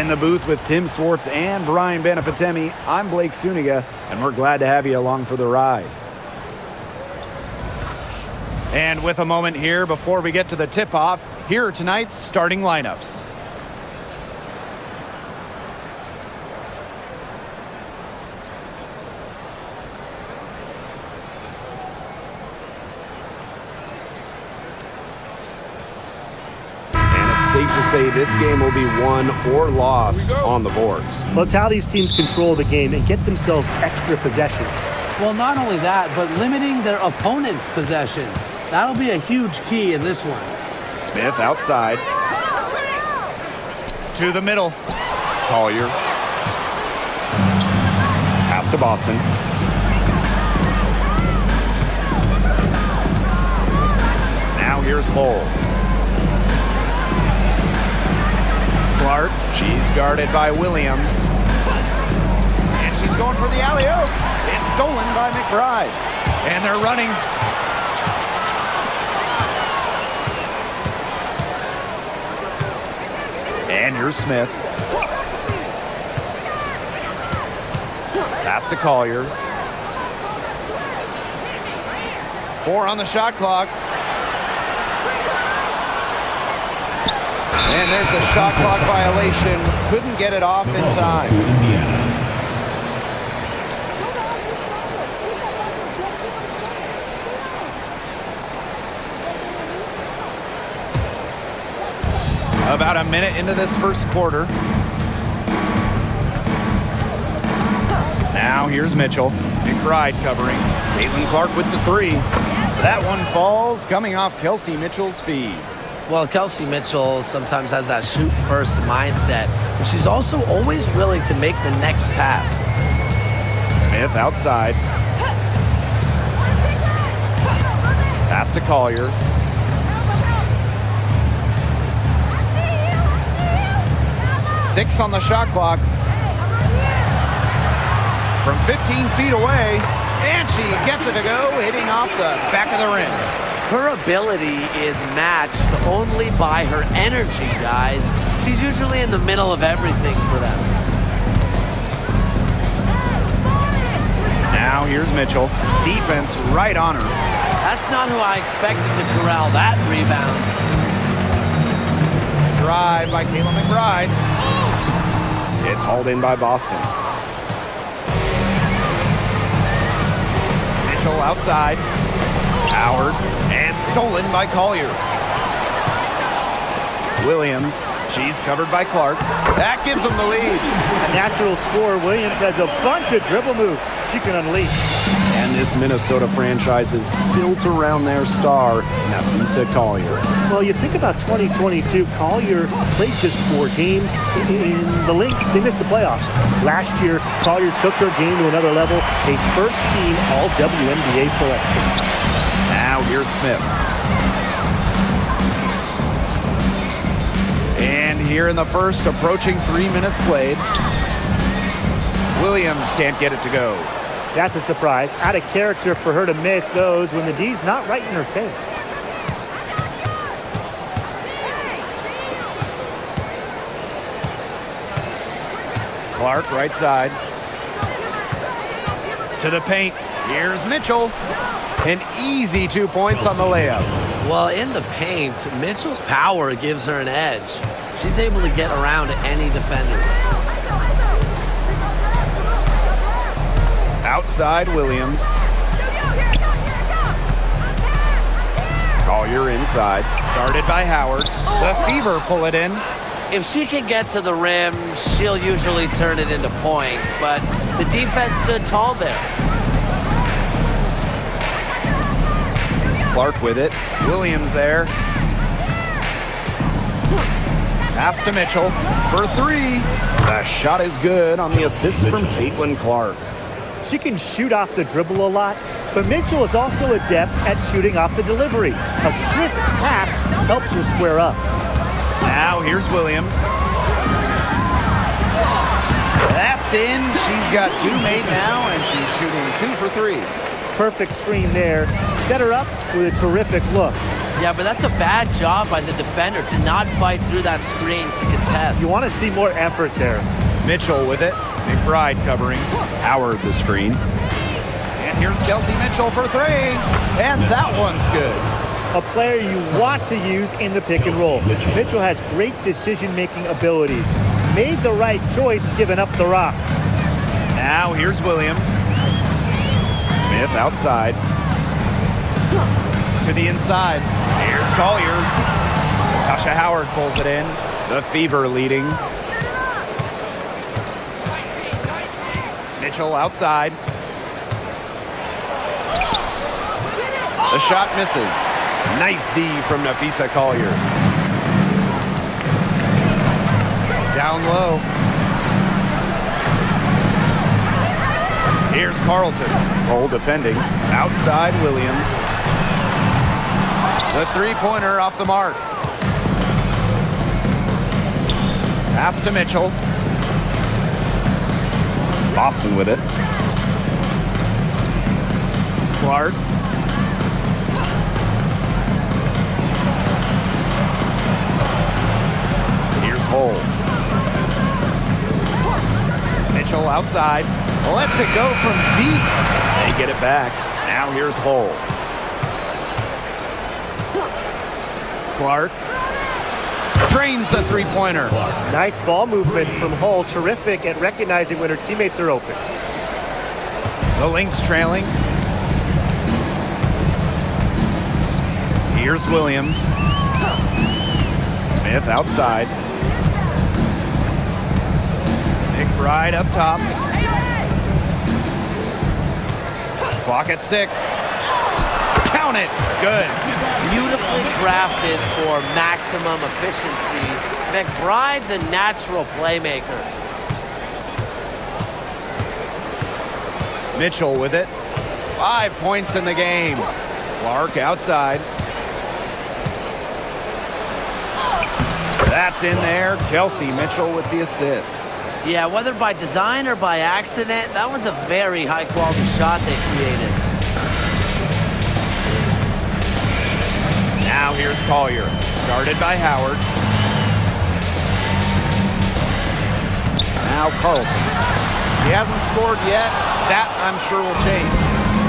In the booth with Tim Swartz and Brian Benefatemi, I'm Blake Suniga, and we're glad to have you along for the ride. And with a moment here before we get to the tip-off, here are tonight's starting lineups. Safe to say this game will be won or lost on the boards. Well, it's how these teams control the game and get themselves extra possessions. Well, not only that, but limiting their opponent's possessions. That'll be a huge key in this one. Smith outside. To the middle. Collier. Pass to Boston. Now here's Hull. Clark, she's guarded by Williams. And she's going for the alley-oop. It's stolen by McBride. And they're running. And here's Smith. Pass to Collier. 4 on the shot clock. And there's the shot clock violation. Couldn't get it off in time. About a minute into this first quarter. Now here's Mitchell. McBride covering. Caitlin-Clark with the 3. That one falls, coming off Kelsey Mitchell's feed. Well, Kelsey Mitchell sometimes has that shoot-first mindset, but she's also always willing to make the next pass. Smith outside. Pass to Collier. Six on the shot clock. From 15 feet away, and she gets it to go, hitting off the back of the rim. Her ability is matched only by her energy, guys. She's usually in the middle of everything for them. Now here's Mitchell. Defense right on her. That's not who I expected to corral that rebound. Drive by Kayla McBride. It's hauled in by Boston. Mitchell outside. Howard, and stolen by Collier. Williams, she's covered by Clark. That gives them the lead. A natural scorer, Williams has a bunch of dribble moves she can unleash. And this Minnesota franchise is built around their star, Nafisa Collier. Well, you think about 2022, Collier played just 4 games. In the Lynx, they missed the playoffs. Last year, Collier took her game to another level, a first-team All-WNBA selection. Now here's Smith. And here in the first, approaching 3 minutes played. Williams can't get it to go. That's a surprise. Out of character for her to miss those when the D's not right in her face. Clark right side. To the paint. Here's Mitchell. An easy 2 points on the layup. Well, in the paint, Mitchell's power gives her an edge. She's able to get around any defenders. Outside Williams. Collier inside. Guarded by Howard. The Fever pull it in. If she can get to the rim, she'll usually turn it into points, but the defense stood tall there. Clark with it. Williams there. Pass to Mitchell for 3. The shot is good on the assist from Caitlin-Clark. She can shoot off the dribble a lot, but Mitchell is also adept at shooting off the delivery. A crisp pass helps her square up. Now here's Williams. That's in. She's got 2 made now, and she's shooting 2 for 3. Perfect screen there. Set her up with a terrific look. Yeah, but that's a bad job by the defender to not fight through that screen to contest. You want to see more effort there. Mitchell with it. McBride covering. Howard the screen. And here's Kelsey Mitchell for three. And that one's good. A player you want to use in the pick and roll. Mitchell has great decision-making abilities. Made the right choice giving up the rock. Now here's Williams. Smith outside. To the inside. Here's Collier. Tasha Howard pulls it in. The Fever leading. Mitchell outside. The shot misses. Nice D from Nafisa Collier. Down low. Here's Carlton. Cole defending. Outside Williams. The three-pointer off the mark. Pass to Mitchell. Boston with it. Clark. Here's Hull. Mitchell outside. Lets it go from deep. They get it back. Now here's Hull. Clark. Trains the three-pointer. Nice ball movement from Hull. Terrific at recognizing when her teammates are open. The Lynx trailing. Here's Williams. Smith outside. McBride up top. Clock at 6. Count it. Good. Beautifully crafted for maximum efficiency. McBride's a natural playmaker. Mitchell with it. 5 points in the game. Clark outside. That's in there. Kelsey Mitchell with the assist. Yeah, whether by design or by accident, that was a very high-quality shot they created. Now here's Collier. Guarded by Howard. Now Carlton. He hasn't scored yet. That, I'm sure, will change.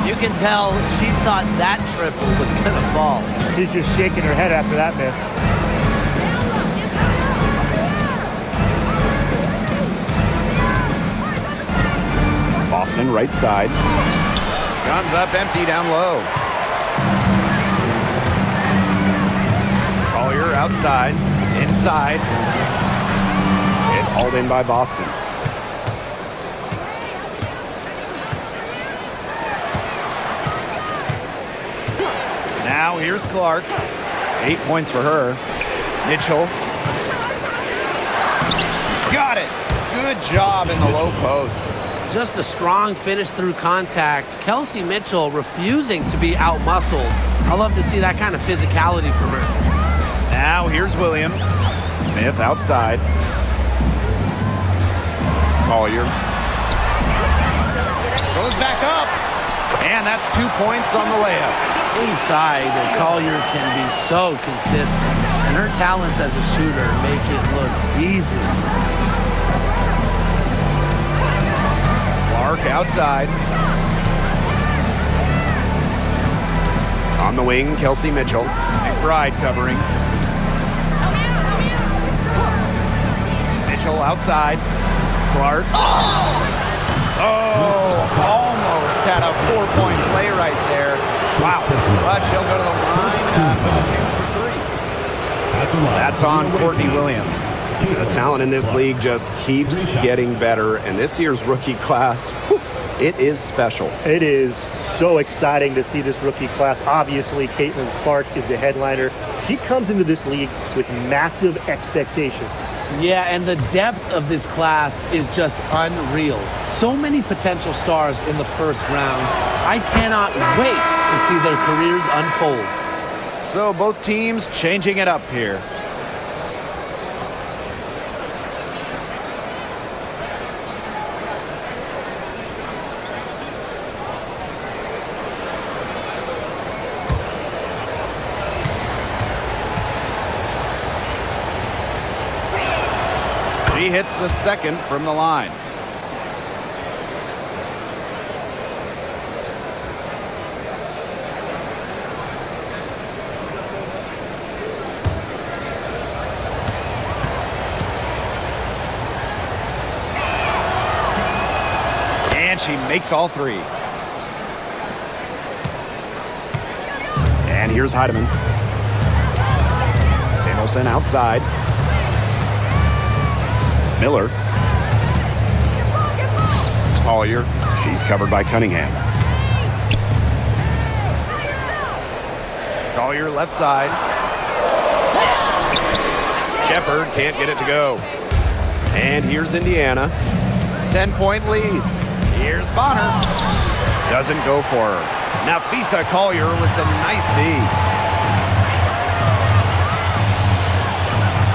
You can tell she thought that triple was going to fall. She's just shaking her head after that miss. Boston right side. Comes up empty down low. Collier outside. Inside. It's hauled in by Boston. Now here's Clark. 8 points for her. Mitchell. Got it. Good job in the low post. Just a strong finish through contact. Kelsey Mitchell refusing to be out-muscled. I love to see that kind of physicality from her. Now here's Williams. Smith outside. Collier. Goes back up. And that's 2 points on the layup. Inside, Collier can be so consistent. And her talents as a shooter make it look easy. Clark outside. On the wing, Kelsey Mitchell. McBride covering. Mitchell outside. Clark. Oh, almost had a 4-point play right there. Wow. But she'll go to the line with a chance for 3. That's on Courtney Williams. The talent in this league just keeps getting better, and this year's rookie class, it is special. It is so exciting to see this rookie class. Obviously, Caitlin Clark is the headliner. She comes into this league with massive expectations. Yeah, and the depth of this class is just unreal. So many potential stars in the first round. I cannot wait to see their careers unfold. So both teams changing it up here. He hits the second from the line. And she makes all three. And here's Heidemann. Samuelson outside. Miller. Collier. She's covered by Cunningham. Collier left side. Shepard can't get it to go. And here's Indiana. 10-point lead. Here's Bonner. Doesn't go for her. Nafisa Collier with some nice D.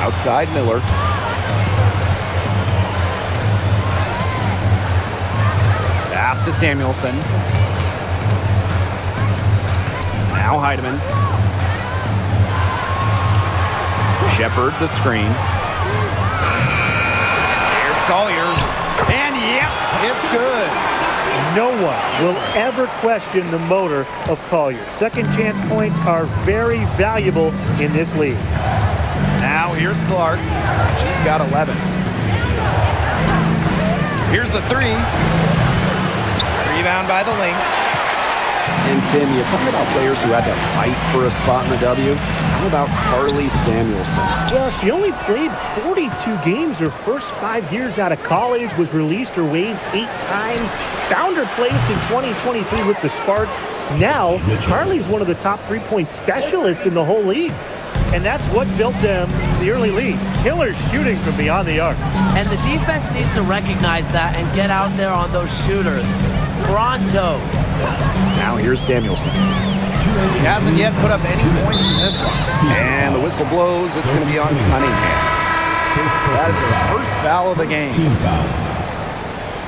Outside Miller. Pass to Samuelson. Now Heidemann. Shepard the screen. Here's Collier. And yep, it's good. No one will ever question the motor of Collier. Second chance points are very valuable in this league. Now here's Clark. She's got 11. Here's the three. Rebound by the Lynx. And Tim, you talk about players who had to fight for a spot in the W. How about Carly Samuelson? Well, she only played 42 games her first 5 years out of college, was released or waived 8 times, found her place in 2023 with the Sparks. Now, Carly's one of the top three-point specialists in the whole league. And that's what built them the early lead. Killer shooting from beyond the arc. And the defense needs to recognize that and get out there on those shooters. Pronto. Now here's Samuelson. She hasn't yet put up any points in this one. And the whistle blows. It's going to be on Cunningham. That is her first foul of the game. Team foul.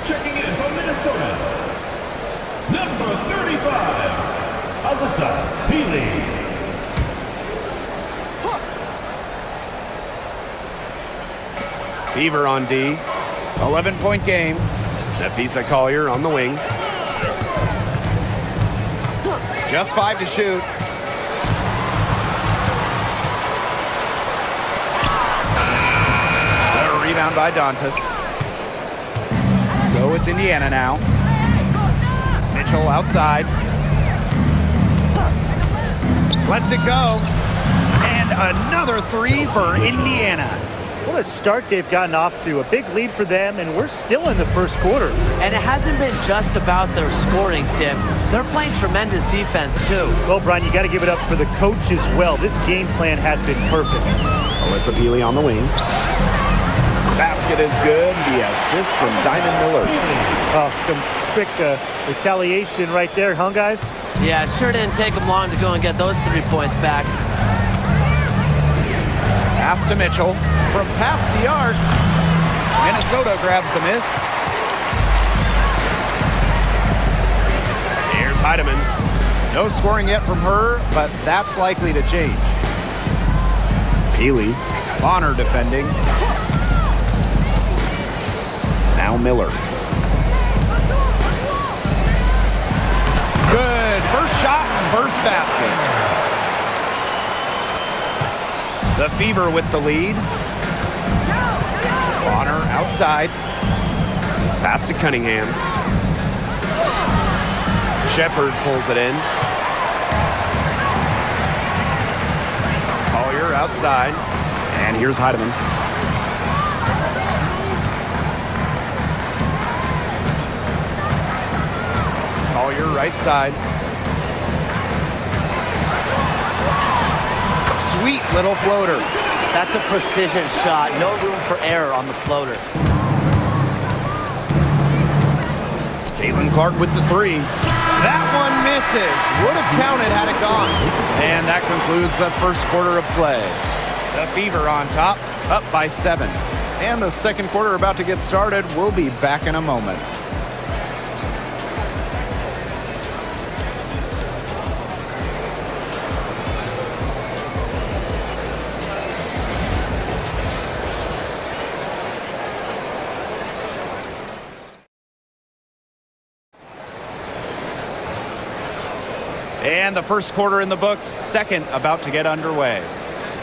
Checking in from Minnesota, number 35, Alyssa Peely. Beaver on D. 11-point game. Nafisa Collier on the wing. Just 5 to shoot. A rebound by Dantas. So it's Indiana now. Mitchell outside. Lets it go. And another three for Indiana. What a start they've gotten off to. A big lead for them, and we're still in the first quarter. And it hasn't been just about their scoring, Tim. They're playing tremendous defense, too. Well, Brian, you got to give it up for the coach as well. This game plan has been perfect. Alyssa Peely on the wing. Basket is good. The assist from Diamond Miller. Oh, some quick retaliation right there, huh, guys? Yeah, sure didn't take them long to go and get those 3 points back. Pass to Mitchell. From past the arc, Minnesota grabs the miss. Here's Heidemann. No scoring yet from her, but that's likely to change. Peely. Bonner defending. Now Miller. Good. First shot, first basket. The Fever with the lead. Bonner outside. Pass to Cunningham. Shepard pulls it in. Collier outside. And here's Heidemann. Collier right side. Sweet little floater. That's a precision shot. No room for error on the floater. Caitlin Clark with the three. That one misses. Would have counted had it gone. And that concludes the first quarter of play. The Fever on top, up by 7. And the second quarter about to get started. We'll be back in a moment. And the first quarter in the books, second about to get underway.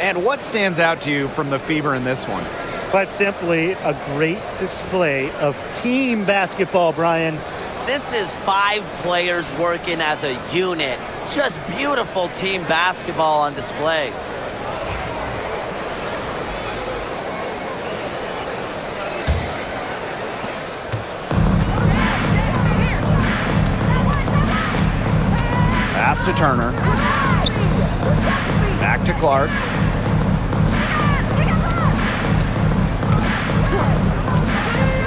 And what stands out to you from the Fever in this one? Quite simply, a great display of team basketball, Brian. This is 5 players working as a unit. Just beautiful team basketball on display. Pass to Turner. Back to Clark.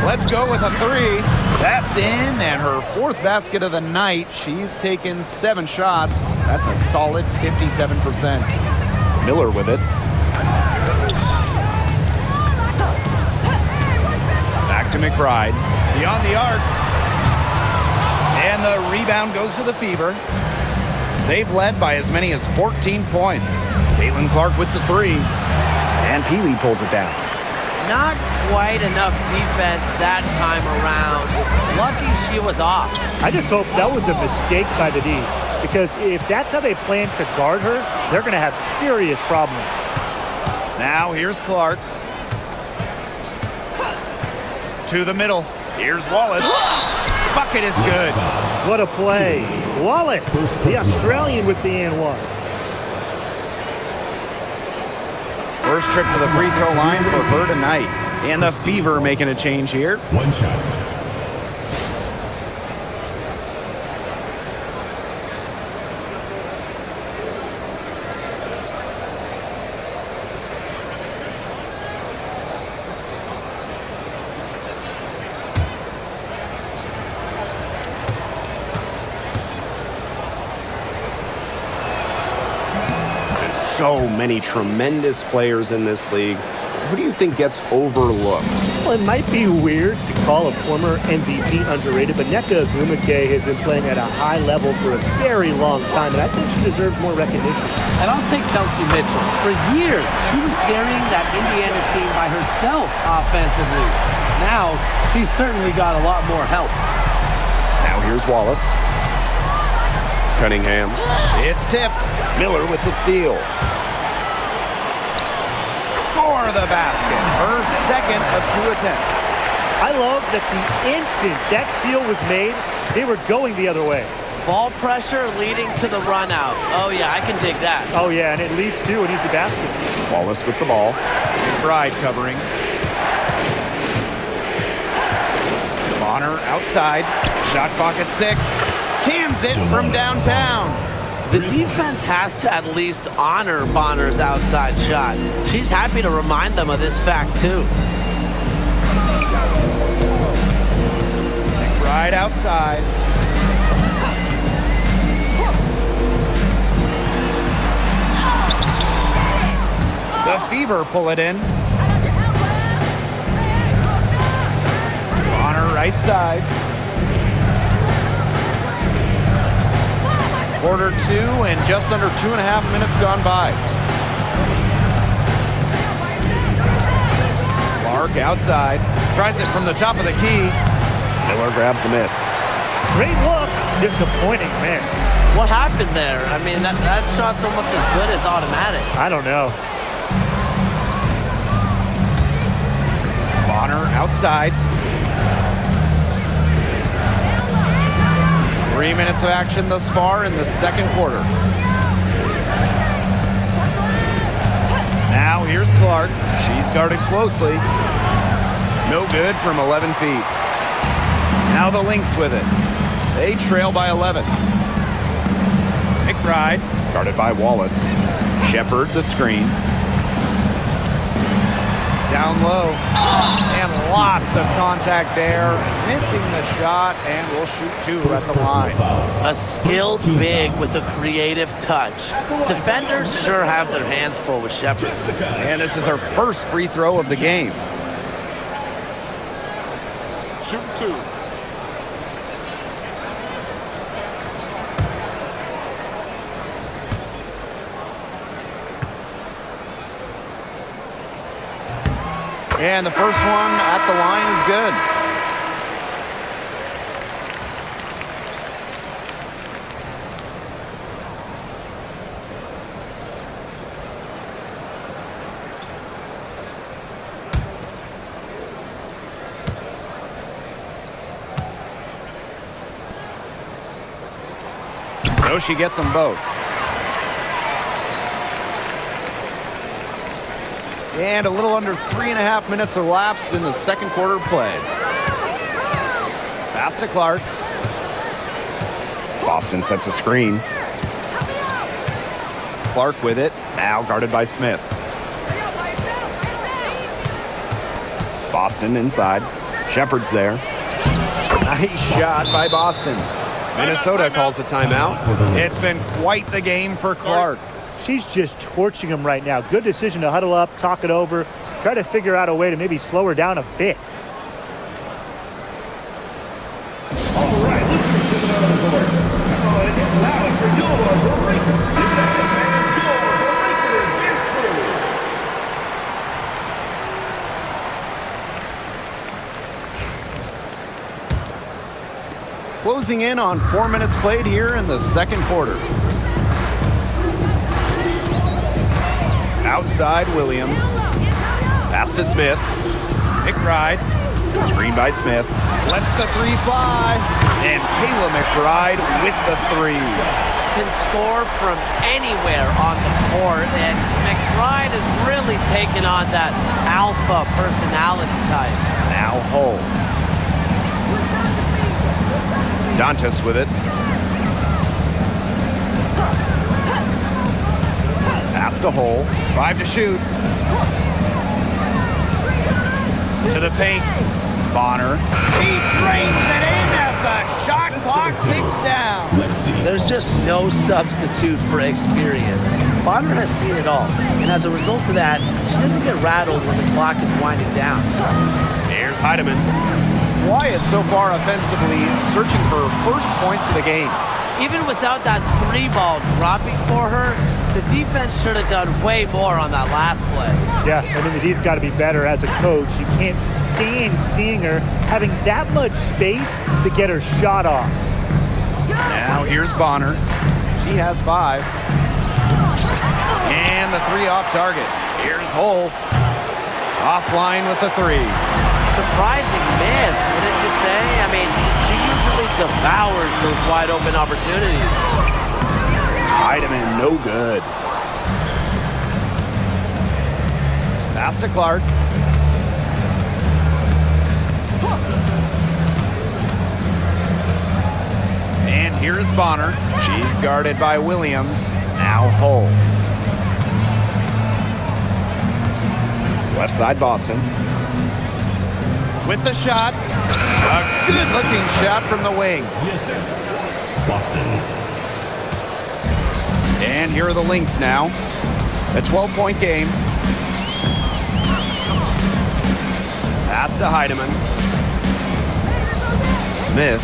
Let's go with a 3. That's in, and her 4th basket of the night. She's taken 7 shots. That's a solid 57%. Miller with it. Back to McBride. Beyond the arc. And the rebound goes to the Fever. They've led by as many as 14 points. Caitlin Clark with the 3. And Peely pulls it down. Not quite enough defense that time around. Lucky she was off. I just hope that was a mistake by the D, because if that's how they plan to guard her, they're going to have serious problems. Now here's Clark. To the middle. Here's Wallace. Bucket is good. What a play. Wallace, the Australian with the and one. First trip to the free throw line for her tonight. And the Fever making a change here. 1 shot. So many tremendous players in this league. Who do you think gets overlooked? Well, it might be weird to call a former MVP underrated, but Nneka Ogwumike has been playing at a high level for a very long time, and I think she deserves more recognition. And I'll take Kelsey Mitchell. For years, she was carrying that Indiana team by herself offensively. Now, she's certainly got a lot more help. Now here's Wallace. Cunningham. It's tipped. Miller with the steal. For the basket. Her second of 2 attempts. I love that the instant that steal was made, they were going the other way. Ball pressure leading to the run out. Oh yeah, I can dig that. Oh yeah, and it leads to an easy basket. Wallace with the ball. McBride covering. Bonner outside. Shot clock at 6. Cans it from downtown. The defense has to at least honor Bonner's outside shot. She's happy to remind them of this fact too. Right outside. The Fever pull it in. Bonner right side. Quarter 2 and just under 2.5 minutes gone by. Clark outside. Tries it from the top of the key. Miller grabs the miss. Great look. Disappointing miss. What happened there? I mean, that shot's almost as good as automatic. I don't know. Bonner outside. 3 minutes of action thus far in the second quarter. Now here's Clark. She's guarded closely. No good from 11 feet. Now the Lynx with it. They trail by 11. McBride. Guarded by Wallace. Shepard the screen. Down low. And lots of contact there. Missing the shot, and will shoot 2 at the line. A skilled big with a creative touch. Defenders sure have their hands full with Shepard. And this is her first free throw of the game. Shoot 2. And the first one at the line is good. So she gets them both. And a little under 3.5 minutes elapsed in the second quarter of play. Pass to Clark. Boston sets a screen. Clark with it, now guarded by Smith. Boston inside. Shepard's there. Nice shot by Boston. Minnesota calls a timeout. It's been quite the game for Clark. She's just torching him right now. Good decision to huddle up, talk it over, try to figure out a way to maybe slow her down a bit. All right, let's get to the court. And now for your Closing in on 4 minutes played here in the second quarter. Outside Williams. Pass to Smith. McBride Screen by Smith. lets the three fly. And Kayla McBride with the three. Can score from anywhere on the court, and McBride has really taken on that alpha personality type. Now Hull. Dantas with it. Pass to Hull. 5 to shoot. To the paint. Bonner. He drains it in as the shot clock ticks down. There's just no substitute for experience. Bonner has seen it all, and as a result of that, she doesn't get rattled when the clock is winding down. Here's Heidemann. Wyatt so far offensively searching for first points of the game. Even without that three ball dropping for her, the defense should have done way more on that last play. Yeah, I mean, the D's got to be better as a coach. You can't stand seeing her having that much space to get her shot off. Now here's Bonner. She has 5. And the three off target. Here's Hull. Offline with the 3. Surprising miss, wouldn't you say? I mean, she usually devours those wide open opportunities. Heidemann, no good. Pass to Clark. And here's Bonner. She's guarded by Williams. Now Hull. Left side Boston. With the shot. A good-looking shot from the wing. Boston. And here are the Lynx now. A 12-point game. Pass to Heidemann. Smith.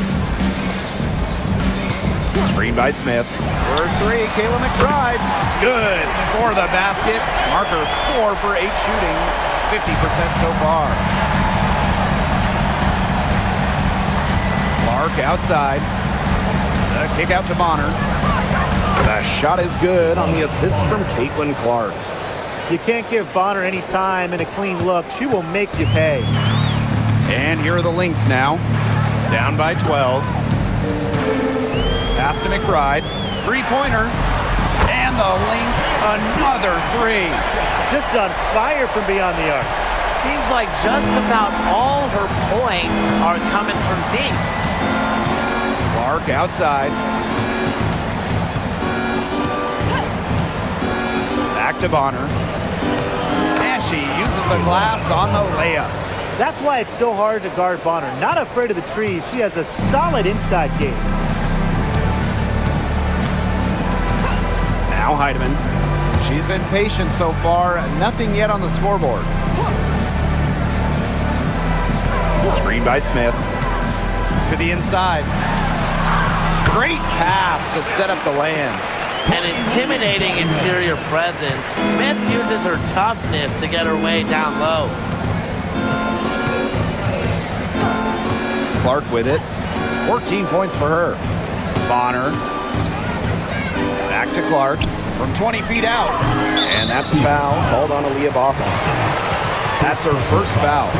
Screen by Smith. For 3, Kayla McBride. Good for the basket. Marker 4 for 8 shooting. 50% so far. Clark outside. The kick out to Bonner. The shot is good on the assist from Clark. You can't give Bonner any time and a clean look. She will make you pay. And here are the Lynx now. Down by 12. Pass to McBride. Three-pointer. And the Lynx, another 3. Just on fire from beyond the arc. Seems like just about all her points are coming from deep. Clark outside. Back to Bonner. And she uses the glass on the layup. That's why it's so hard to guard Bonner. Not afraid of the trees. She has a solid inside game. Now Heidemann. She's been patient so far. Nothing yet on the scoreboard. Screen by Smith. To the inside. Great pass to set up the land. An intimidating interior presence. Smith uses her toughness to get her way down low. Clark with it. 14 points for her. Bonner. Back to Clark. From 20 feet out. And that's a foul called on Aaliyah Boston. That's her first foul.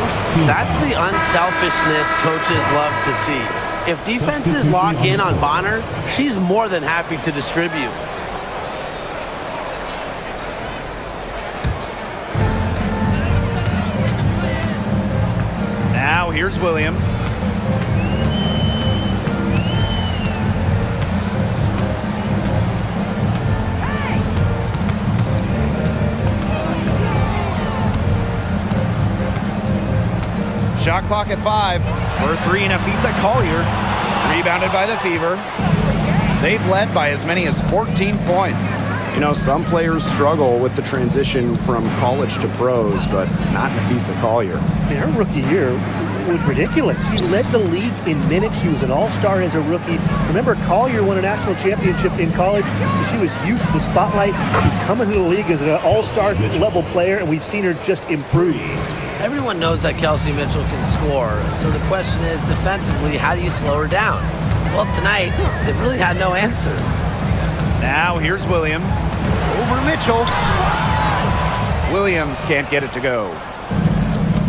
That's the unselfishness coaches love to see. If defenses lock in on Bonner, she's more than happy to distribute. Now here's Williams. Shot clock at 5. For 3, Nafisa Collier. Rebounded by the Fever. They've led by as many as 14 points. You know, some players struggle with the transition from college to pros, but not Nafisa Collier. Her rookie year was ridiculous. She led the league in minutes. She was an all-star as a rookie. Remember, Collier won a national championship in college. She was used to the spotlight. She's coming to the league as an all-star level player, and we've seen her just improve. Everyone knows that Kelsey Mitchell can score, so the question is, defensively, how do you slow her down? Well, tonight, they've really had no answers. Now here's Williams. Over Mitchell. Williams can't get it to go.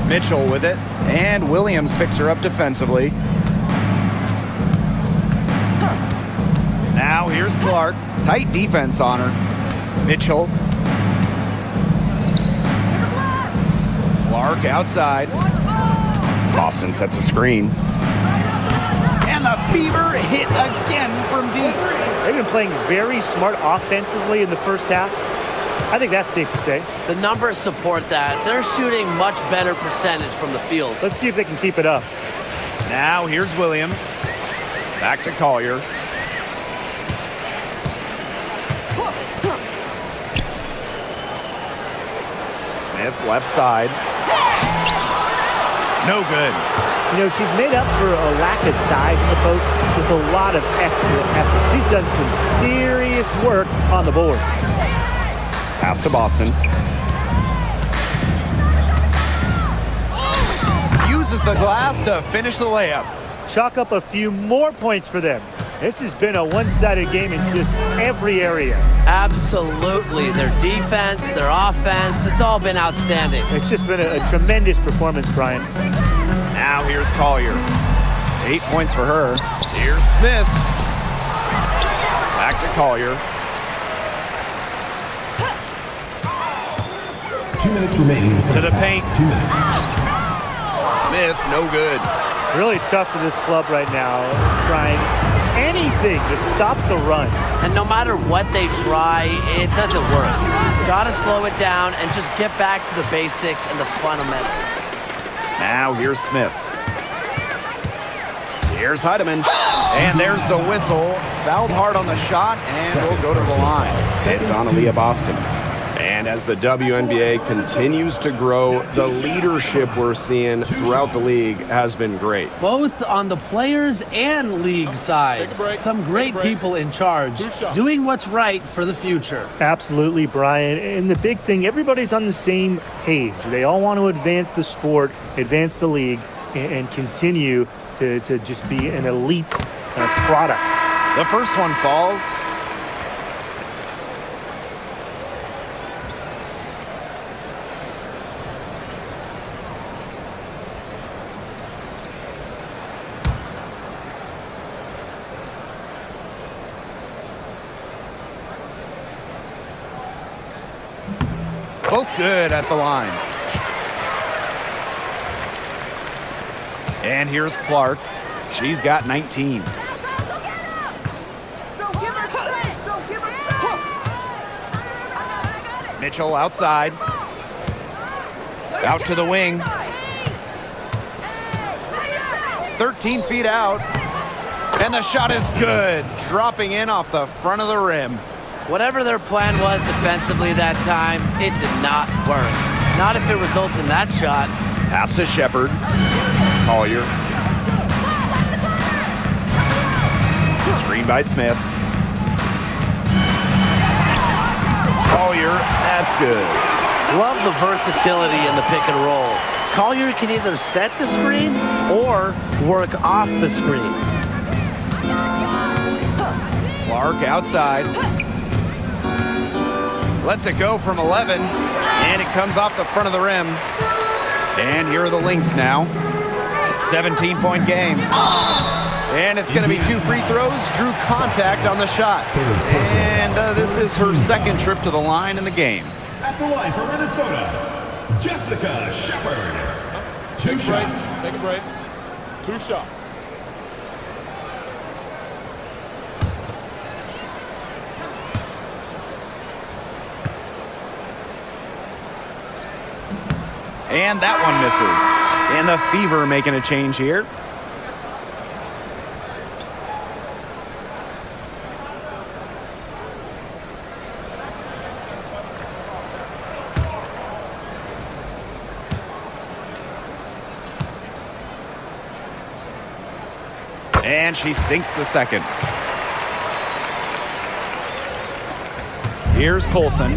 Mitchell with it, and Williams picks her up defensively. Now here's Clark. Tight defense on her. Mitchell. Clark outside. Boston sets a screen. And the Fever hit again from deep. They've been playing very smart offensively in the first half. I think that's safe to say. The numbers support that. They're shooting much better percentage from the field. Let's see if they can keep it up. Now here's Williams. Back to Collier. Smith left side. No good. You know, she's made up for a lack of size in the post with a lot of extra effort. She's done some serious work on the boards. Pass to Boston. Uses the glass to finish the layup. Chalk up a few more points for them. This has been a one-sided game in just every area. Absolutely. Their defense, their offense, it's all been outstanding. It's just been a tremendous performance, Brian. Now here's Collier. 8 points for her. Here's Smith. Back to Collier. 2 minutes remaining. To the paint. 2 minutes. Smith, no good. Really tough for this club right now, trying anything to stop the run. And no matter what they try, it doesn't work. Gotta slow it down and just get back to the basics and the fundamentals. Now here's Smith. Here's Heidemann. And there's the whistle. Fouled hard on the shot, and will go to the line. It's on Aaliyah Boston. And as the WNBA continues to grow, the leadership we're seeing throughout the league has been great. Both on the players and league sides. Some great people in charge, doing what's right for the future. Absolutely, Brian. And the big thing, everybody's on the same page. They all want to advance the sport, advance the league, and continue to just be an elite product. The first one falls. Both good at the line. And here's Clark. She's got 19. Mitchell outside. Out to the wing. 13 feet out. And the shot is good. Dropping in off the front of the rim. Whatever their plan was defensively that time, it did not work. Not if it results in that shot. Pass to Shepard. Collier. Screen by Smith. Collier, that's good. Love the versatility in the pick and roll. Collier can either set the screen or work off the screen. Clark outside. Lets it go from 11, and it comes off the front of the rim. And here are the Lynx now. 17-point game. And it's going to be 2 free throws. Drew contact on the shot. And this is her second trip to the line in the game. At the line for Minnesota, Jessica Shepard. 2 shots. Take a break. 2 shots. And that one misses. And the Fever making a change here. And she sinks the second. Here's Colson.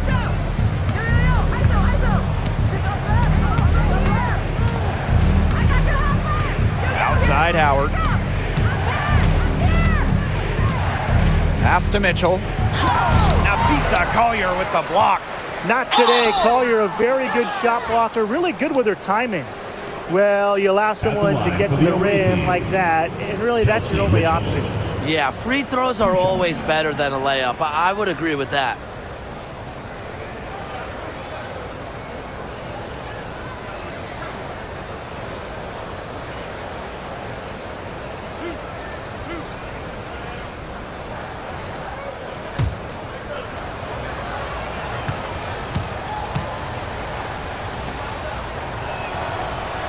Outside Howard. Pass to Mitchell. Now Bisa Collier with the block. Not today. Collier, a very good shot blocker, really good with her timing. Well, you allow someone to get to the rim like that, and really that's your only option. Yeah, free throws are always better than a layup. I would agree with that.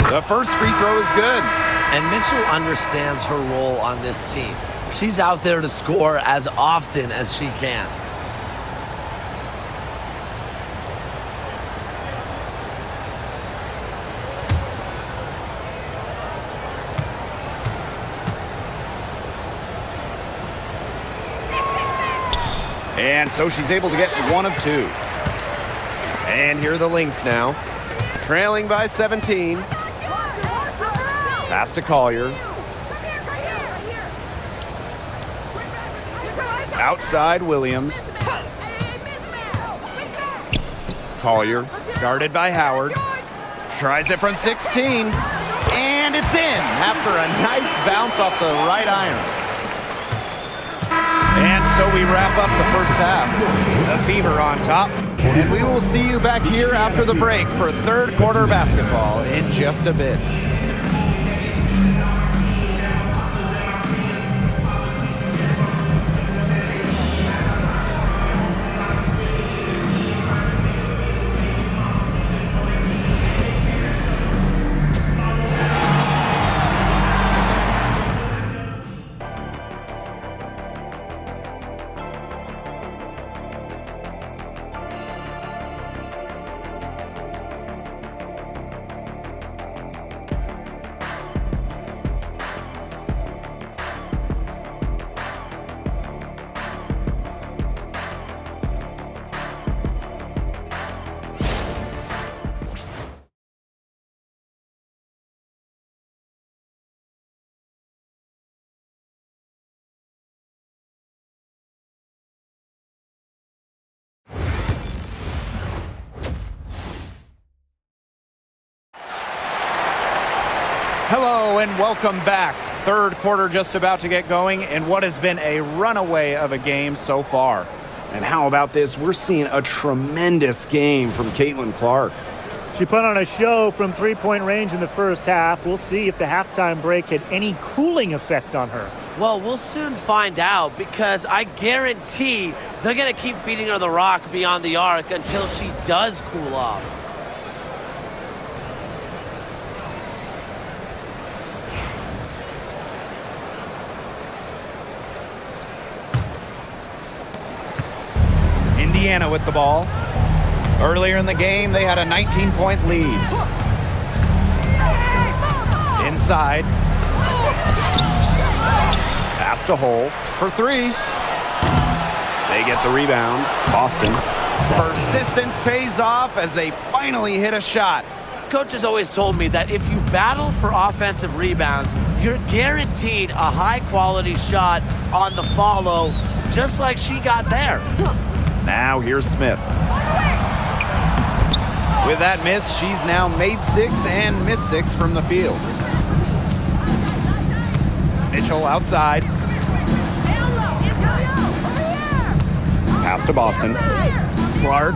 The first free throw is good. And Mitchell understands her role on this team. She's out there to score as often as she can. And so she's able to get 1 of 2. And here are the Lynx now. Trailing by 17. Pass to Collier. Outside Williams. Collier guarded by Howard. Tries it from 16. And it's in after a nice bounce off the right iron. And so we wrap up the first half. The Fever on top. And we will see you back here after the break for third quarter basketball in just a bit. Hello and welcome back. Third quarter just about to get going in what has been a runaway of a game so far. And how about this? We're seeing a tremendous game from CaitlinClark. She put on a show from three-point range in the first half. We'll see if the halftime break had any cooling effect on her. Well, we'll soon find out because I guarantee they're going to keep feeding her the rock beyond the arc until she does cool off. Indiana with the ball. Earlier in the game, they had a 19-point lead. Inside. Pass to Hole for 3. They get the rebound. Boston. Persistence pays off as they finally hit a shot. Coach has always told me that if you battle for offensive rebounds, you're guaranteed a high-quality shot on the follow, just like she got there. Now here's Smith. With that miss, she's now made 6 and missed 6 from the field. Mitchell outside. Pass to Boston. Clark.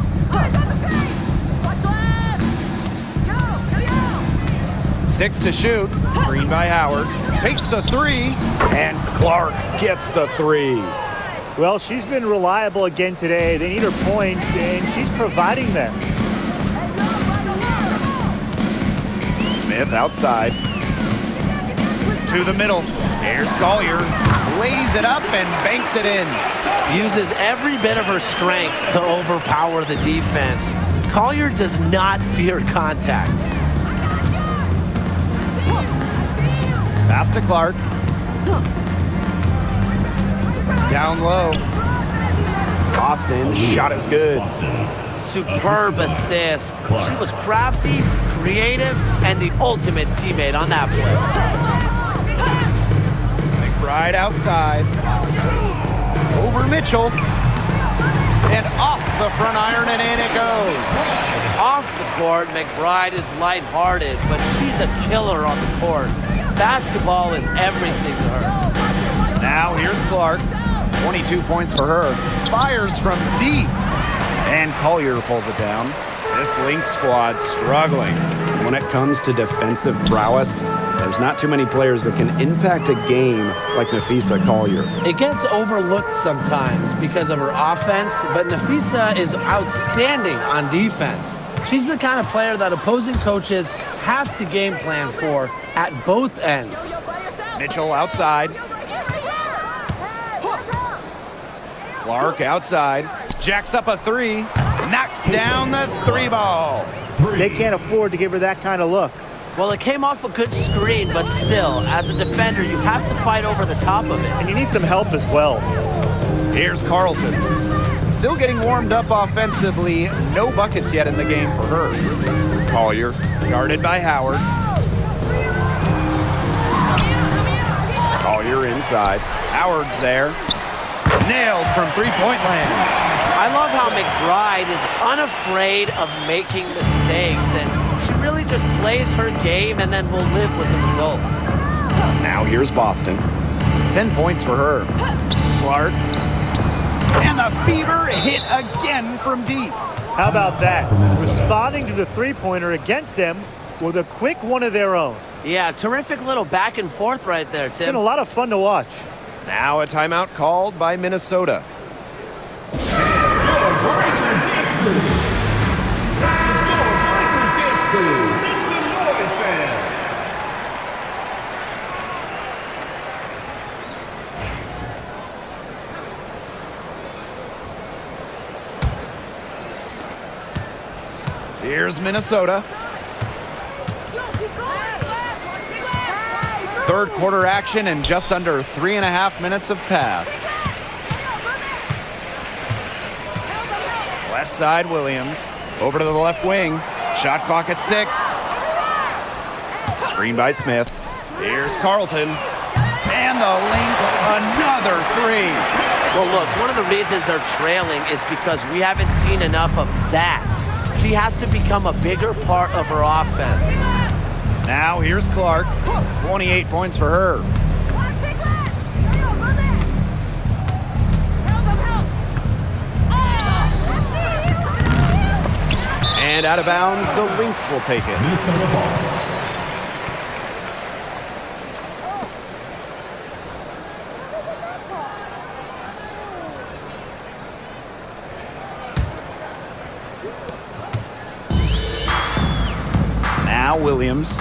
Six to shoot. Green by Howard. Takes the three. And Clark gets the three. Well, she's been reliable again today. They need her points, and she's providing them. Smith outside. To the middle. Here's Collier. Lays it up and banks it in. Uses every bit of her strength to overpower the defense. Collier does not fear contact. Pass to Clark. Down low. Boston shot is good. Superb assist. She was crafty, creative, and the ultimate teammate on that play. McBride outside. Over Mitchell. And off the front iron, and in it goes. Off the court, McBride is lighthearted, but she's a killer on the court. Basketball is everything to her. Now here's Clark. 22 points for her. Fires from deep. And Collier pulls it down. This Lynx squad struggling. When it comes to defensive prowess, there's not too many players that can impact a game like Nafisa Collier. It gets overlooked sometimes because of her offense, but Nafisa is outstanding on defense. She's the kind of player that opposing coaches have to game plan for at both ends. Mitchell outside. Clark outside. Jacks up a three. Knocks down the three ball. They can't afford to give her that kind of look. Well, it came off a good screen, but still, as a defender, you have to fight over the top of it. And you need some help as well. Here's Carlton. Still getting warmed up offensively. No buckets yet in the game for her. Collier, guarded by Howard. Collier inside. Howard's there. Nailed from three-point land. I love how McBride is unafraid of making mistakes, and she really just plays her game and then will live with the results. Now here's Boston. 10 points for her. Clark. And the fever hit again from deep. How about that? Responding to the three-pointer against them with a quick one of their own. Yeah, terrific little back and forth right there, It's been Tim. a lot of fun to watch. Now a timeout called by Minnesota. Here's Minnesota. Third quarter action and just under 3.5 minutes have passed. Left side, Williams. Over to the left wing. Shot clock at 6. Screen by Smith. Here's Carlton. And the Lynx, another three. Well, look, one of the reasons they're trailing is because we haven't seen enough of that. She has to become a bigger part of her offense. Now here's Clark. 28 points for her. And out of bounds, the Lynx will take it. Minnesota ball. Now Williams.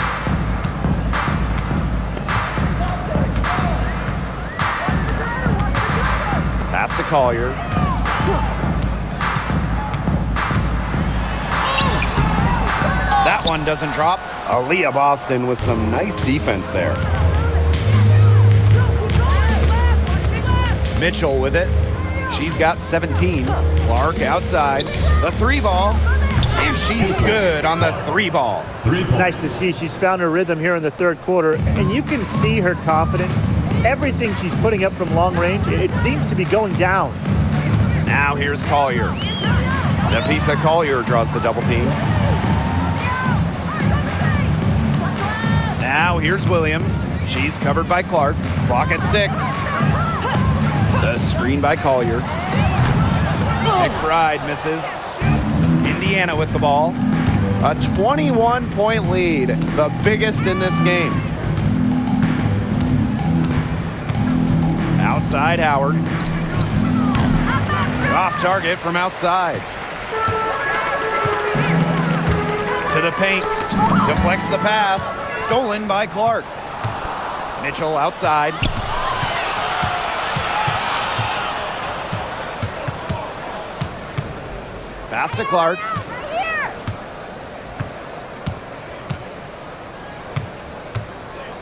Pass to Collier. That one doesn't drop. Aaliyah Boston with some nice defense there. Mitchell with it. She's got 17. Clark outside. The three ball. And she's good on the three ball. It's nice to see she's found her rhythm here in the third quarter, and you can see her confidence. Everything she's putting up from long range, it seems to be going down. Now here's Collier. Nafisa Collier draws the double team. Now here's Williams. She's covered by Clark. Clock at 6. The screen by Collier. McBride misses. Indiana with the ball. A 21-point lead, the biggest in this game. Outside Howard. Off target from outside. To the paint. Deflects the pass. Stolen by Clark. Mitchell outside. Pass to Clark.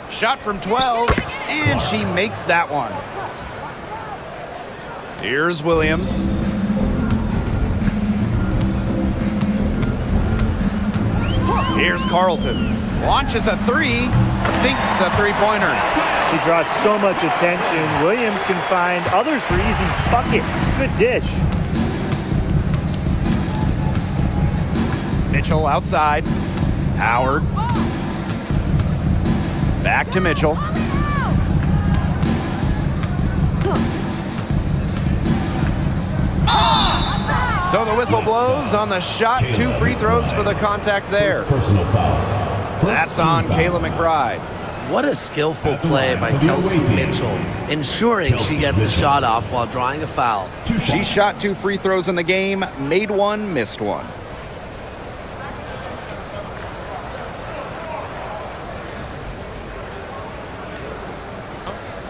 Shot from 12, and she makes that one. Here's Williams. Here's Carlton. Launches a 3, sinks the three-pointer. She draws so much attention. Williams can find others for easy buckets. Good dish. Mitchell outside. Howard. Back to Mitchell. So the whistle blows on the shot. 2 free throws for the contact there. Personal foul. That's on Kayla McBride. What a skillful play by Kelsey Mitchell, ensuring she gets the shot off while drawing a foul. She shot 2 free throws in the game, made 1, missed 1.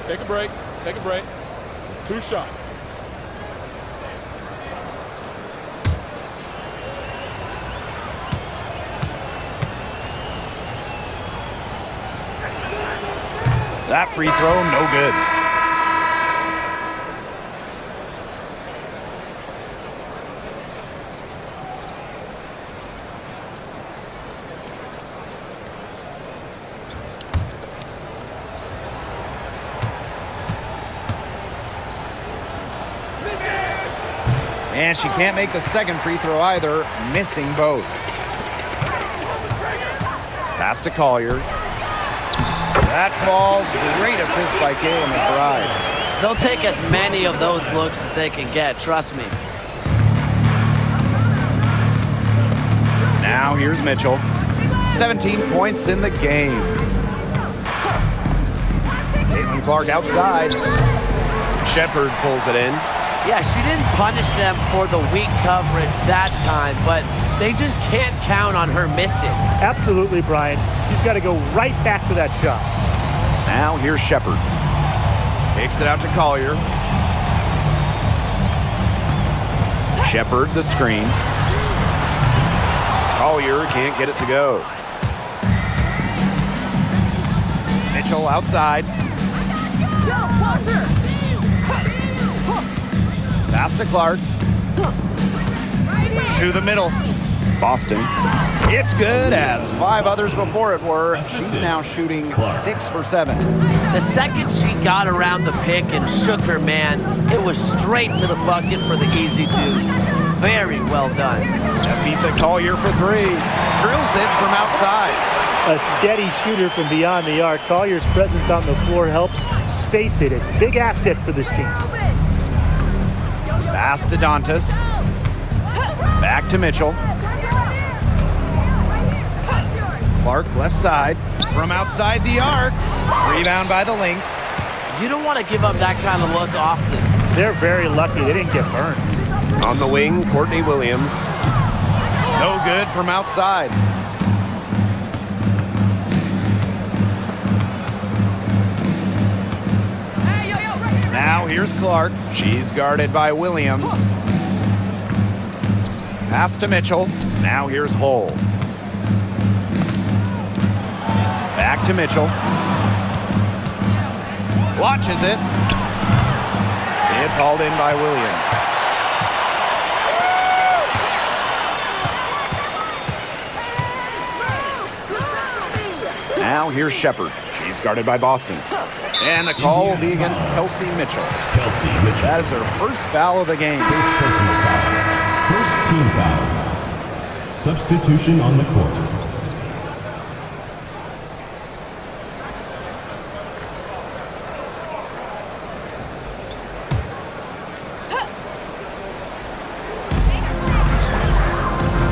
Take a break. Take a break. 2 shots. That free throw, no good. And she can't make the second free throw either, missing both. Pass to Collier. That falls. Great assist by Kayla McBride. They'll take as many of those looks as they can get, trust me. Now here's Mitchell. 17 points in the game. Caitlin Clark outside. Shepard pulls it in. Yeah, she didn't punish them for the weak coverage that time, but they just can't count on her missing. Absolutely, Brian. She's got to go right back to that shot. Now here's Shepard. Takes it out to Collier. Shepard the screen. Collier can't get it to go. Mitchell outside. Pass to Clark. To the middle. Boston. It's good, as 5 others before it were. She's now shooting 6 for 7. The second she got around the pick and shook her man, it was straight to the bucket for the easy deuce. Very well done. Nafisa Collier for 3. Drills it from outside. A steady shooter from beyond the arc. Collier's presence on the floor helps space it. A big asset for this team. Pass to Dantas. Back to Mitchell. Clark left side. From outside the arc. Rebound by the Lynx. You don't want to give up that kind of look often. They're very lucky they didn't get burned. On the wing, Courtney Williams. No good from outside. Now here's Clark. She's guarded by Williams. Pass to Mitchell. Now here's Hull. Back to Mitchell. Launches it. It's hauled in by Williams. Now here's Shepard. She's guarded by Boston. And the call will be against Kelsey Mitchell. That is her first foul of the game. First team foul. Substitution on the court.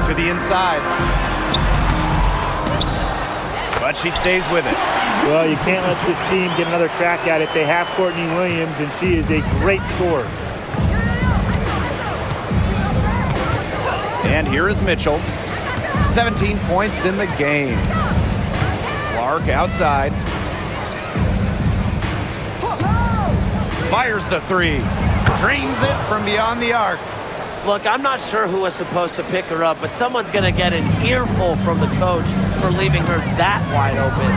To the inside. But she stays with it. Well, you can't let this team get another crack at it. They have Courtney Williams, and she is a great scorer. And here is Mitchell. 17 points in the game. Clark outside. Fires the three. Drains it from beyond the arc. Look, I'm not sure who was supposed to pick her up, but someone's going to get an earful from the coach for leaving her that wide open.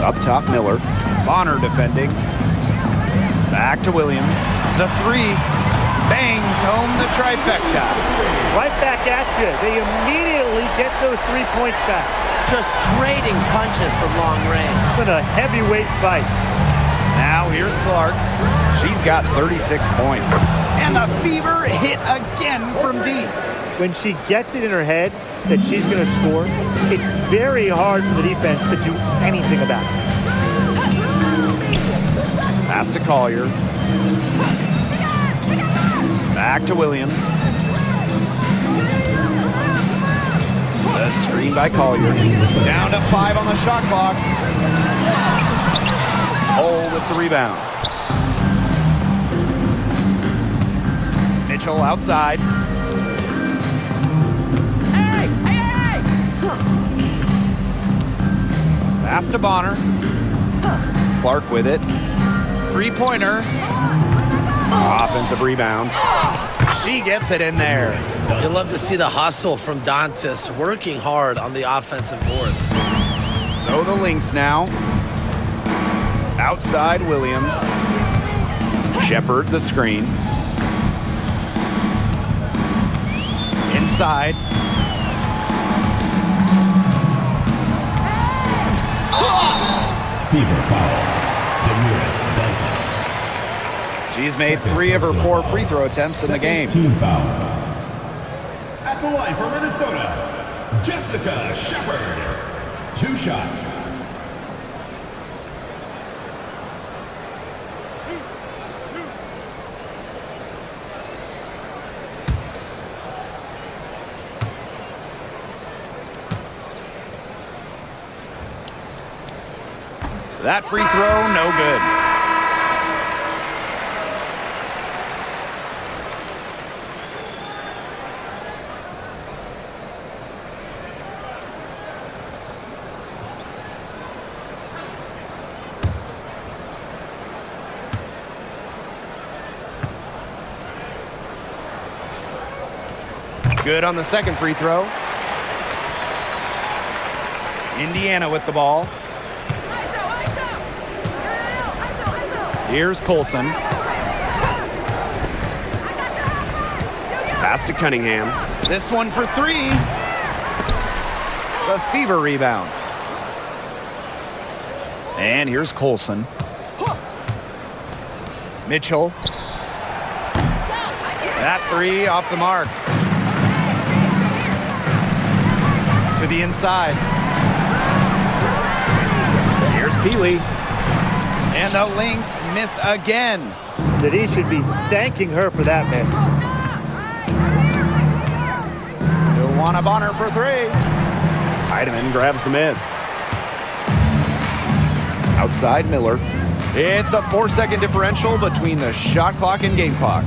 Up top, Miller. Bonner defending. Back to Williams. The three. Bangs home the trifecta. Right back at you. They immediately get those 3 points back. Just trading punches from long range. It's been a heavyweight fight. Now here's Clark. She's got 36 points. And the fever hit again from deep. When she gets it in her head that she's going to score, it's very hard for the defense to do anything about it. Pass to Collier. Back to Williams. The screen by Collier. Down to 5 on the shot clock. Hole with the rebound. Mitchell outside. Pass to Bonner. Clark with it. Three-pointer. Offensive rebound. She gets it in there. You love to see the hustle from Dantas working hard on the offensive boards. So the Lynx now. Outside Williams. Shepard the screen. Inside. Fever foul. Demiris Beltis. She's made 3 of her 4 free throw attempts in the game. Team foul. At the line for Minnesota, Jessica Shepard. 2 shots. That free throw, no good. Good on the second free throw. Indiana with the ball. Here's Colson. Pass to Cunningham. This one for 3. The Fever rebound. And here's Colson. Mitchell. That 3 off the mark. To the inside. Here's Peely. And the Lynx miss again. That he should be thanking her for that miss. Joanna Bonner for 3. Heidemann grabs the miss. Outside Miller. It's a 4-second differential between the shot clock and game clock.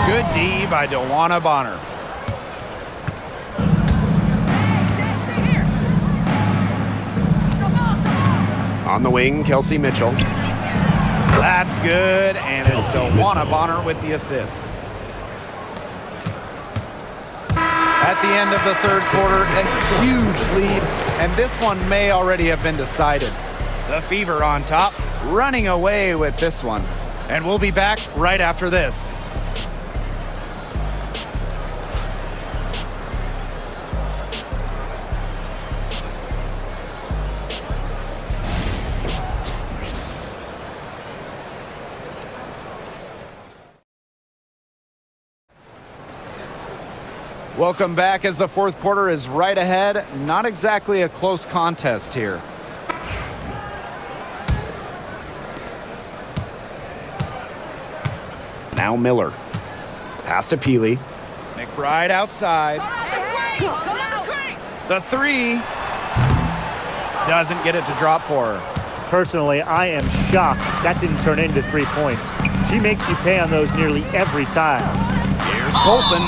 Good D by Joanna Bonner. On the wing, Kelsey Mitchell. That's good, and it's Joanna Bonner with the assist. At the end of the third quarter, a huge lead, and this one may already have been decided. The Fever on top, running away with this one. And we'll be back right after this. Welcome back as the fourth quarter is right ahead. Not exactly a close contest here. Now Miller. Pass to Peely. McBride outside. The three. Doesn't get it to drop for her. Personally, I am shocked that didn't turn into 3 points. She makes you pay on those nearly every time. Here's Colson.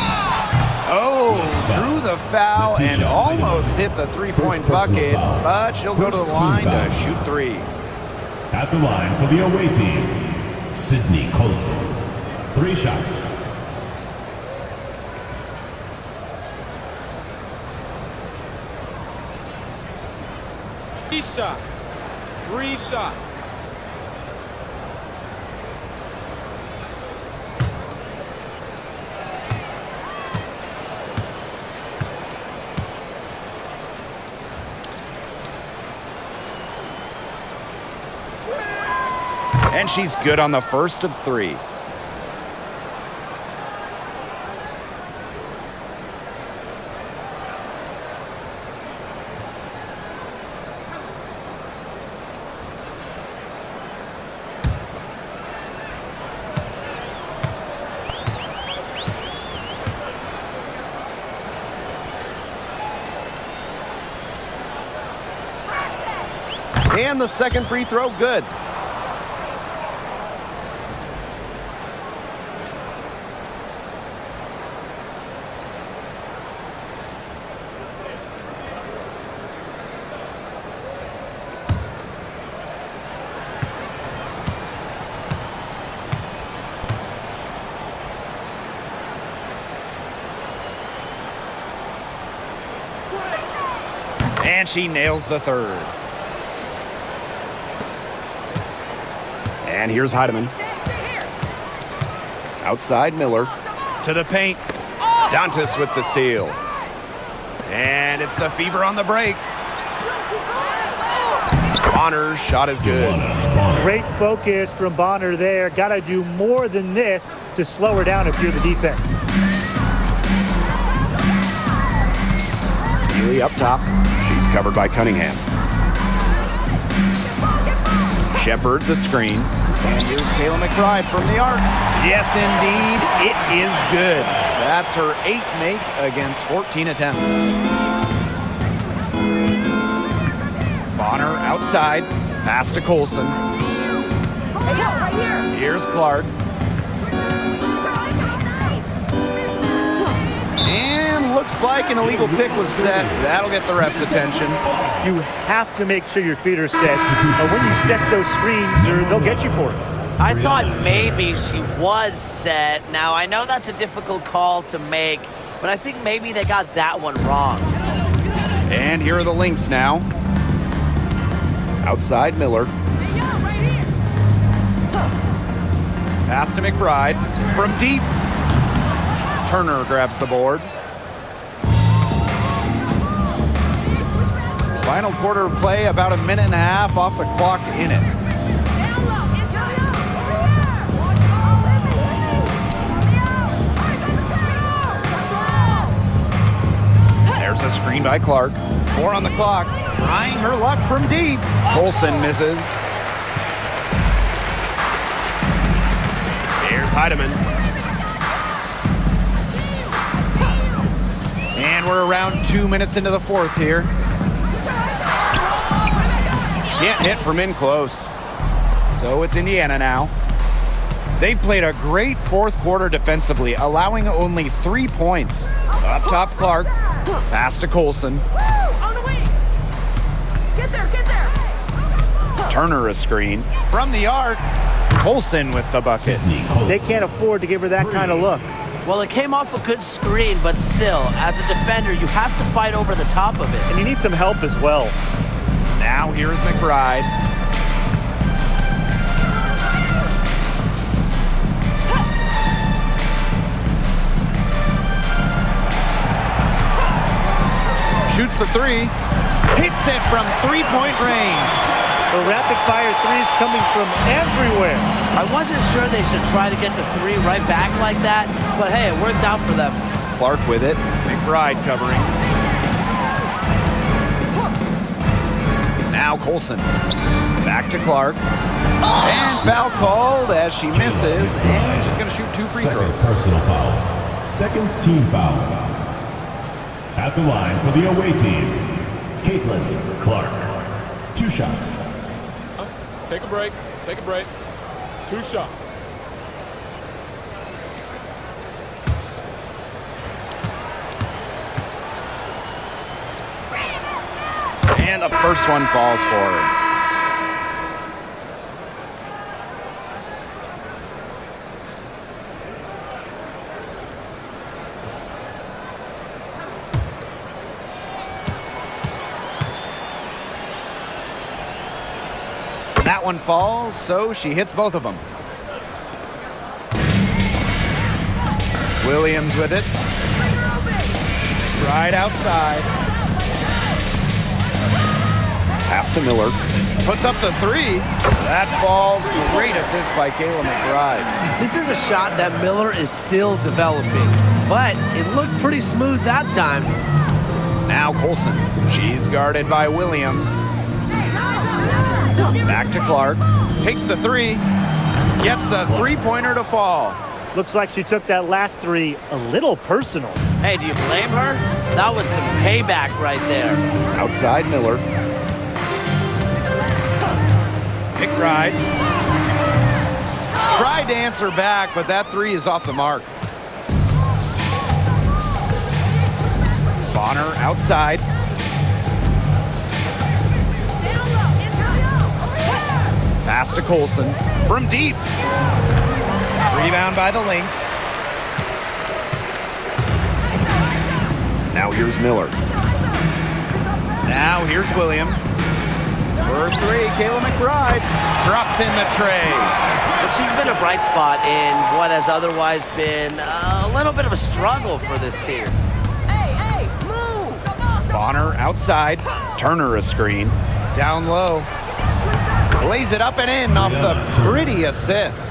Oh, drew the foul and almost hit the three-point bucket, but she'll go to the line to shoot three. At the line for the away team, Sydney Colson. 3 shots. Three shots. And she's good on the first of 3. And the second free throw, good. And she nails the third. And here's Heidemann. Outside Miller. To the paint. Dantas with the steal. And it's the Fever on the break. Bonner's shot is good. Great focus from Bonner there. Got to do more than this to slow her down if you're the defense. Healy up top. She's covered by Cunningham. Shepard the screen. And here's Kayla McBride from the arc. Yes, indeed. It is good. That's her 8th make against 14 attempts. Bonner outside. Pass to Colson. Here's Clark. And looks like an illegal pick was set. That'll get the ref's attention. You have to make sure your feet are set. When you set those screens, they'll get you for it. I thought maybe she was set. Now, I know that's a difficult call to make, but I think maybe they got that one wrong. And here are the Lynx now. Outside Miller. Pass to McBride. From deep. Turner grabs the board. Final quarter of play, about a minute and a half off the clock in it. There's a screen by Clark. 4 on the clock. Trying her luck from deep. Colson misses. Here's Heidemann. And we're around 2 minutes into the fourth here. Can't hit from in close. So it's Indiana now. They played a great fourth quarter defensively, allowing only 3 points. Up top, Clark. Pass to Colson. On the wing. Get there. Turner a screen. From the arc, Colson with the bucket. They can't afford to give her that kind of look. Well, it came off a good screen, but still, as a defender, you have to fight over the top of it. And you need some help as well. Now here's McBride. Shoots the three. Hits it from three-point range. The rapid-fire threes coming from everywhere. I wasn't sure they should try to get the three right back like that, but hey, it worked out for them. Clark with it. McBride covering. Now Colson. Back to Clark. And foul called as she misses. And she's going to shoot 2 free Second throws. personal foul. Second team foul. At the line for the away team, Clark. 2 shots. Take a break. Take a break. 2 shots. And the first one falls for her. That one falls, so she hits both of them. Williams with it. Right outside. Pass to Miller. Puts up the 3. That falls. Great assist by Kayla McBride. This is a shot that Miller is still developing, but it looked pretty smooth that time. Now Colson. She's guarded by Williams. Back to Clark. Takes the 3. Gets the 3-pointer to fall. Looks like she took that last 3 a little personal. Hey, do you blame her? That was some payback right there. Outside Miller. McBride. Tried to answer back, but that 3 is off the mark. Bonner outside. Pass to Colson from deep. Rebound by the Lynx. Now here's Miller. Now here's Williams. For 3, Kayla McBride drops in the tray. But she's been a bright spot in what has otherwise been a little bit of a struggle for this team. Hey, move! Bonner outside. Turner a screen. Down low. Lays it up and in off the pretty assist.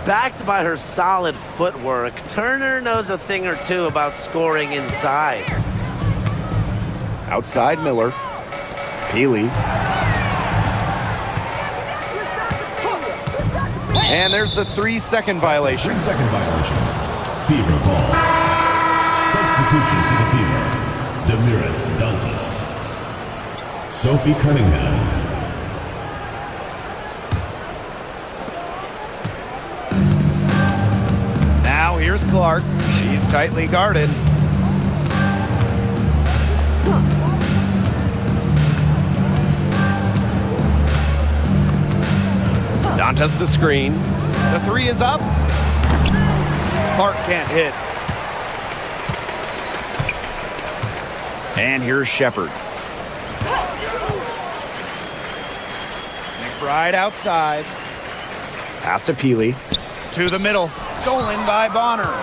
Backed by her solid footwork, Turner knows a thing or two about scoring inside. Outside Miller. Peely. And there's the 3-second violation. 3-second violation. Fever ball. Substitution for the Fever. Damiris Dantas. Sophie Cunningham. Now here's Clark. She's tightly guarded. Dantas the screen. The 3 is up. Clark can't hit. And here's Shepard. McBride outside. Pass to Peely. To the middle. Stolen by Bonner.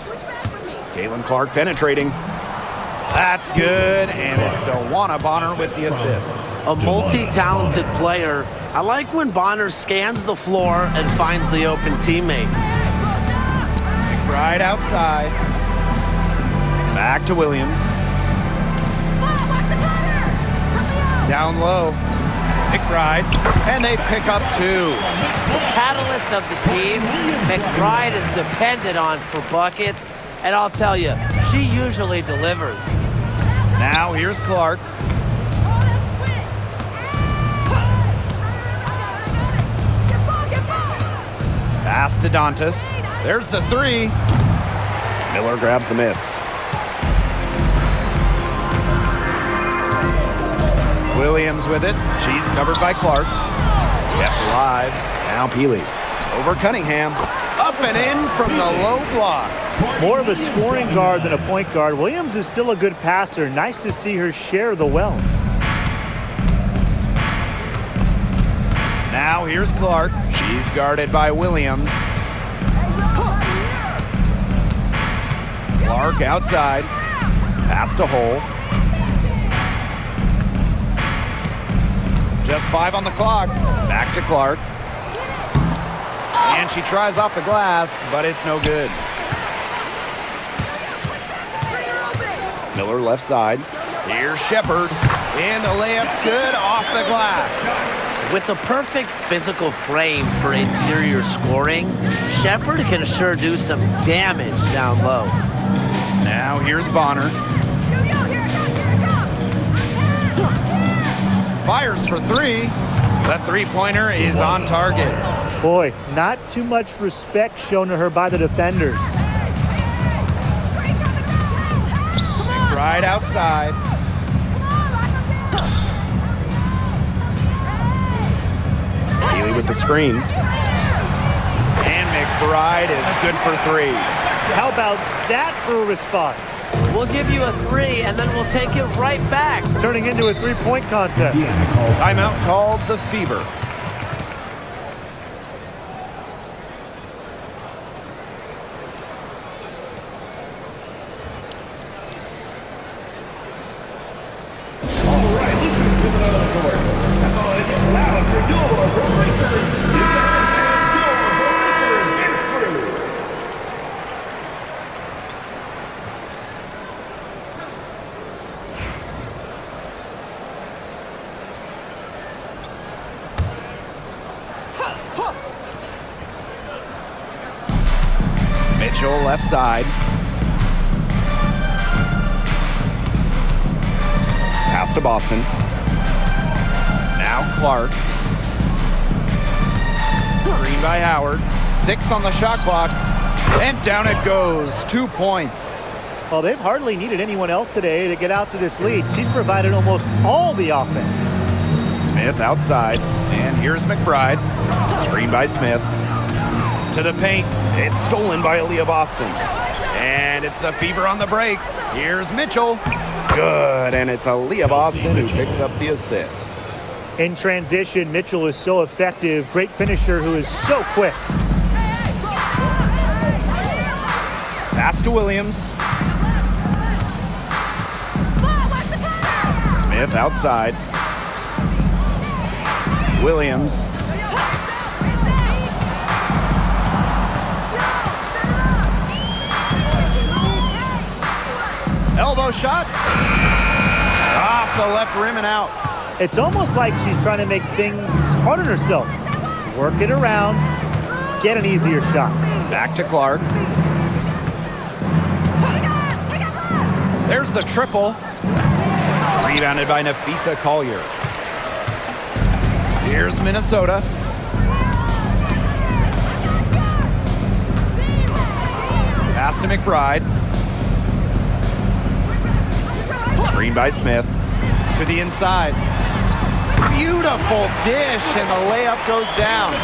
Switch back with me. Caitlin Clark penetrating. That's good. And it's DeWanna Bonner with the assist. A multi-talented player. I like when Bonner scans the floor and finds the open teammate. McBride outside. Back to Williams. Down low. McBride. And they pick up 2. The catalyst of the team, McBride is depended on for buckets. And I'll tell you, she usually delivers. Now here's Clark. Pass to Dantas. There's the 3. Miller grabs the miss. Williams with it. She's covered by Clark. Kept alive. Now Peely. Over Cunningham. Up and in from the low block. More of a scoring guard than a point guard. Williams is still a good passer. Nice to see her share the wealth. Now here's Clark. She's guarded by Williams. Clark outside. Pass to Hole. Just 5 on the clock. Back to Clark. And she tries off the glass, but it's no good. Miller left side. Here's Shepard. And the layup's good off the glass. With the perfect physical frame for interior scoring, Shepard can sure do some damage down low. Now here's Bonner. Fires for three. The three-pointer is on target. Boy, not too much respect shown to her by the defenders. Right outside. Healy with the screen. And McBride is good for three. How about that for a response? We'll give you a 3, and then we'll take it right back. It's turning into a three-point contest. Timeout called the Fever. Mitchell left side. Pass to Boston. Now Clark. Green by Howard. 6 on the shot clock. And down it goes. 2 points. Well, they've hardly needed anyone else today to get out to this lead. She's provided almost all the offense. Smith outside. And here's McBride. Screen by Smith. To the paint. It's stolen by Aaliyah Boston. And it's the Fever on the break. Here's Mitchell. Good, and it's Aaliyah Boston who picks up the assist. In transition, Mitchell is so effective. Great finisher who is so quick. Pass to Williams. Smith outside. Williams. Elbow shot. Off the left rim and out. It's almost like she's trying to make things hard on herself. Work it around, get an easier shot. Back to Clark. There's the triple. Rebounded by Nafisa Collier. Here's Minnesota. Pass to McBride. Screen by Smith. To the inside. Beautiful dish, and the layup goes down.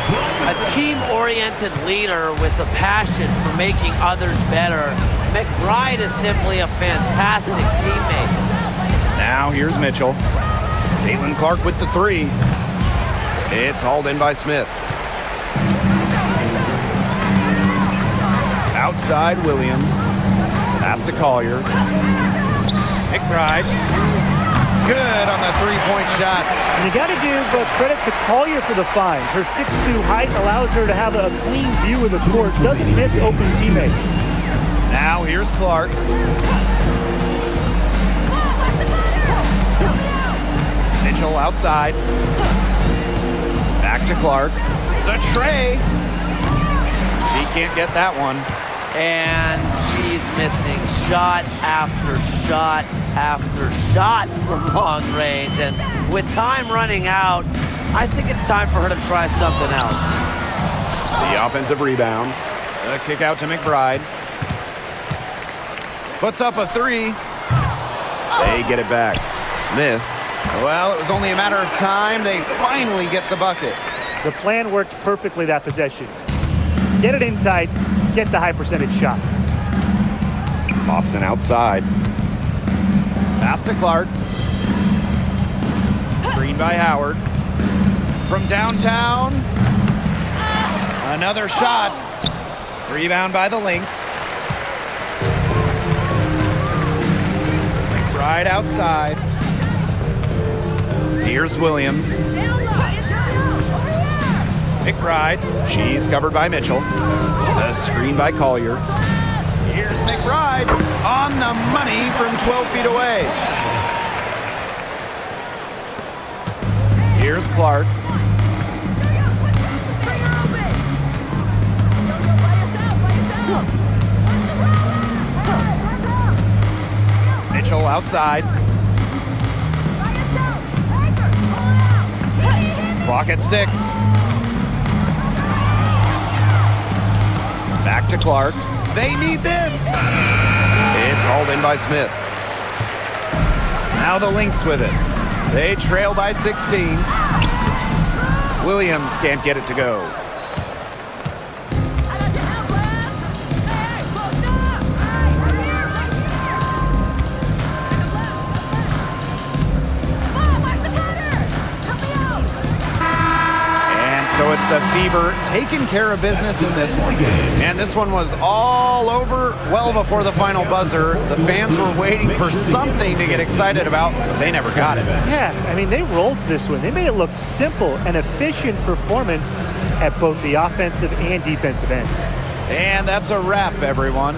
A team-oriented leader with a passion for making others better. McBride is simply a fantastic teammate. Now here's Mitchell. Caitlin Clark with the three. It's hauled in by Smith. Outside Williams. Pass to Collier. McBride. Good on the three-point shot. And you got to give credit to Collier for the find. Her 6'2" height allows her to have a clean view of the court. Doesn't miss open teammates. Now here's Clark. Mitchell outside. Back to Clark. The tray. He can't get that one. And she's missing shot after shot after shot from long range. And with time running out, I think it's time for her to try something else. The offensive rebound. The kick out to McBride. Puts up a three. They get it back. Smith. Well, it was only a matter of time. They finally get the bucket. The plan worked perfectly that possession. Get it inside, get the high percentage shot. Boston outside. Pass to Clark. Screen by Howard. From downtown. Another shot. Rebound by the Lynx. McBride outside. Here's Williams. McBride. She's covered by Mitchell. A screen by Collier. Here's McBride on the money from 12 feet away. Here's Clark. Mitchell outside. Clock at 6. Back to Clark. They need this. It's hauled in by Smith. Now the Lynx with it. They trail by 16. Williams can't get it to go. So it's the Fever taking care of business in this one. And this one was all over well before the final buzzer. The fans were waiting for something to get excited about. They never got it. Yeah, I mean, they rolled this one. They made it look simple and efficient performance at both the offensive and defensive ends. And that's a wrap, everyone.